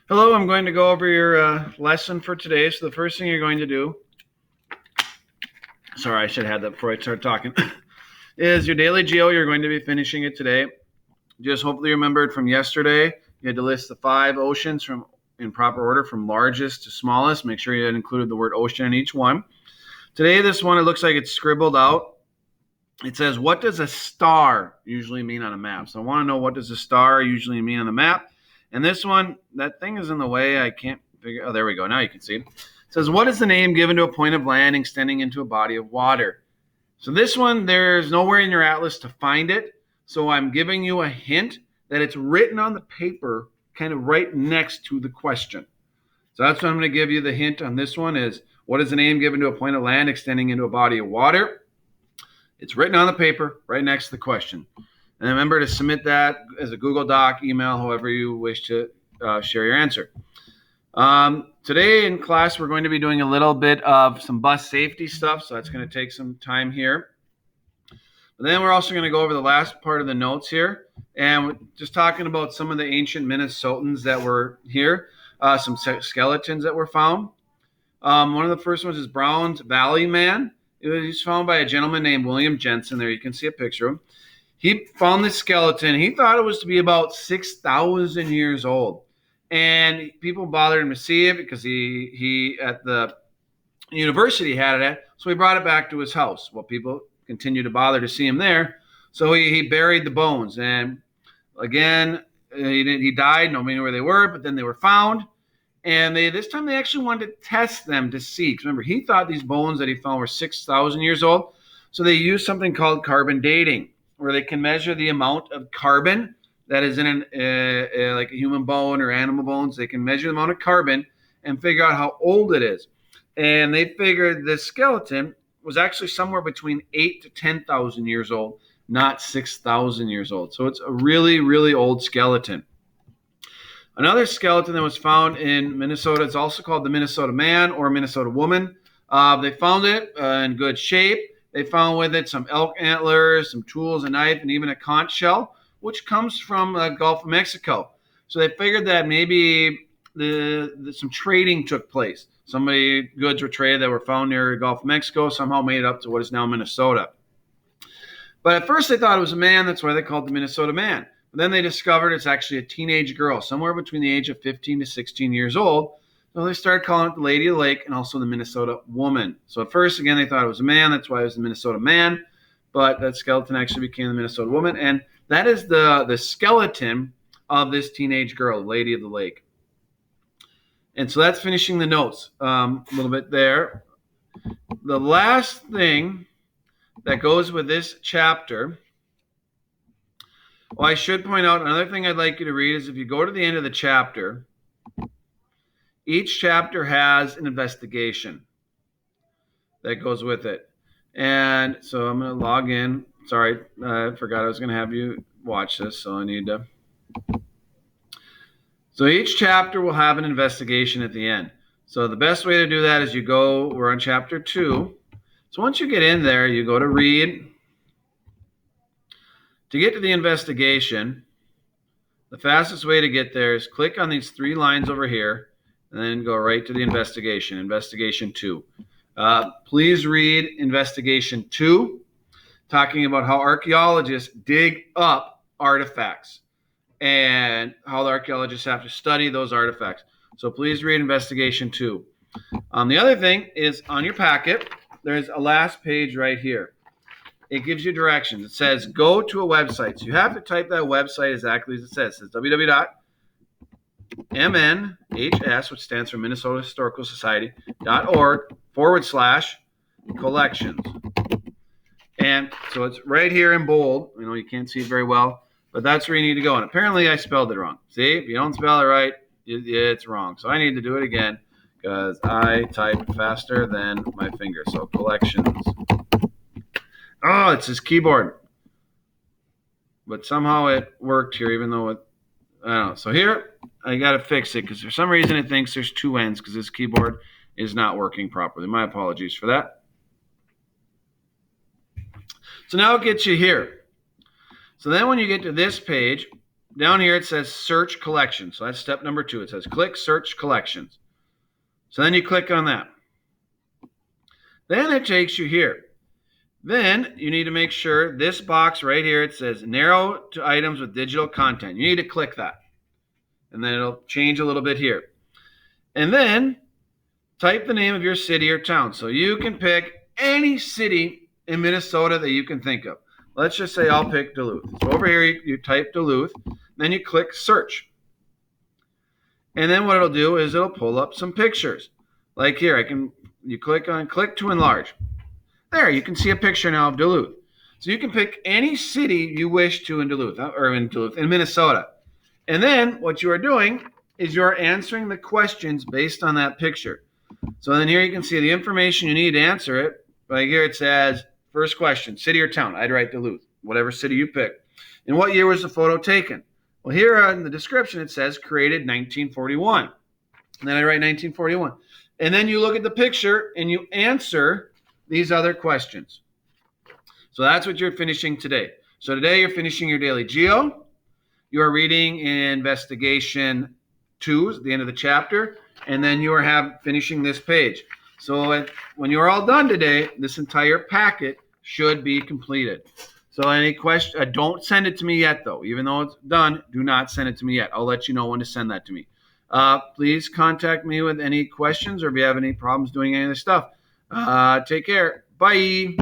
Hello, I'm going to go over your lesson for today. So the first thing you're going to do, sorry, I should have had that before I start talking, is your daily geo. You're going to be finishing it today. Just hopefully remembered from yesterday. You had to list the 5 oceans from in proper order from largest to smallest. Make sure you had included the word ocean in each one. Today, this one, it looks like it's scribbled out. It says, what does a star usually mean on a map? So I want to know, what does a star usually mean on the map? And this one, that thing is in the way. I can't figure. Oh, there we go. Now you can see it. It says, what is the name given to a point of land extending into a body of water? So this one, there's nowhere in your atlas to find it. So I'm giving you a hint that it's written on the paper kind of right next to the question. So that's what I'm going to give you. The hint on this one is, what is the name given to a point of land extending into a body of water? It's written on the paper right next to the question. And remember to submit that as a Google Doc, email, however you wish to share your answer. Today in class, we're going to be doing a little bit of some bus safety stuff, so that's going to take some time here. But then we're also going to go over the last part of the notes here, and we're just talking about some of the ancient Minnesotans that were here, some skeletons that were found. One of the first ones is Browns Valley Man. It was found by a gentleman named William Jensen. There you can see a picture of him. He found this skeleton. He thought it was to be about 6,000 years old. And people bothered him to see it because he at the university had it at. So he brought it back to his house. Well, people continued to bother to see him there. So he buried the bones. And again, he died. Nobody knew where they were, but then they were found. And this time they actually wanted to test them to see. Because remember, he thought these bones that he found were 6,000 years old. So they used something called carbon dating, where they can measure the amount of carbon that is in like a human bone or animal bones. They can measure the amount of carbon and figure out how old it is. And they figured this skeleton was actually somewhere between 8 to 10,000 years old, not 6,000 years old. So it's a really, really old skeleton. Another skeleton that was found in Minnesota is also called the Minnesota Man or Minnesota Woman. They found it in good shape. They found with it some elk antlers, some tools, a knife, and even a conch shell, which comes from the Gulf of Mexico. So they figured that maybe some trading took place. Goods were traded that were found near the Gulf of Mexico, somehow made it up to what is now Minnesota. But at first they thought it was a man. That's why they called it the Minnesota Man. But then they discovered it's actually a teenage girl, somewhere between the age of 15 to 16 years old. So they started calling it the Lady of the Lake and also the Minnesota Woman. So at first, again, they thought it was a man. That's why it was the Minnesota Man. But that skeleton actually became the Minnesota Woman. And that is the skeleton of this teenage girl, Lady of the Lake. And so that's finishing the notes a little bit there. The last thing that goes with this chapter, well, I should point out another thing I'd like you to read is if you go to the end of the chapter, each chapter has an investigation that goes with it. And so I'm going to log in. Sorry, I forgot I was going to have you watch this, so I need to. So each chapter will have an investigation at the end. So the best way to do that is we're on chapter 2. So once you get in there, you go to read. To get to the investigation, the fastest way to get there is click on these 3 lines over here and then go right to the investigation, investigation 2. Please read investigation 2, talking about how archaeologists dig up artifacts and how the archaeologists have to study those artifacts. So please read investigation 2. The other thing is on your packet, there's a last page right here. It gives you directions. It says go to a website. So you have to type that website exactly as it says. It says www.mnhs, which stands for Minnesota Historical Society.org/collections. And so it's right here in bold. You can't see it very well, but that's where you need to go. And apparently I spelled it wrong. See, if you don't spell it right, it's wrong. So I need to do it again because I type faster than my finger. So collections. Oh, it's his keyboard. But somehow it worked here, even though I don't know. So here, I got to fix it because for some reason it thinks there's 2 ends because this keyboard is not working properly. My apologies for that. So now it gets you here. So then when you get to this page, down here it says search collections. So that's step number 2. It says click search collections. So then you click on that. Then it takes you here. Then you need to make sure this box right here, it says narrow to items with digital content. You need to click that. And then it'll change a little bit here. And then type the name of your city or town. So you can pick any city in Minnesota that you can think of. Let's just say I'll pick Duluth. So over here, you type Duluth, then you click search. And then what it'll do is it'll pull up some pictures. Like here, you click to enlarge. There, you can see a picture now of Duluth. So you can pick any city you wish to in Minnesota. And then what you are doing is you're answering the questions based on that picture. So then here you can see the information you need to answer it. Right here it says, first question, city or town. I'd write Duluth, whatever city you pick. And what year was the photo taken? Well, here in the description it says created 1941. And then I write 1941. And then you look at the picture and you answer these other questions. So that's what you're finishing today. So today you're finishing your daily geo. You are reading investigation 2 at the end of the chapter. And then you are finishing this page. So when you're all done today, this entire packet should be completed. So any question, don't send it to me yet, though. Even though it's done, do not send it to me yet. I'll let you know when to send that to me. Please contact me with any questions or if you have any problems doing any of this stuff. Take care. Bye.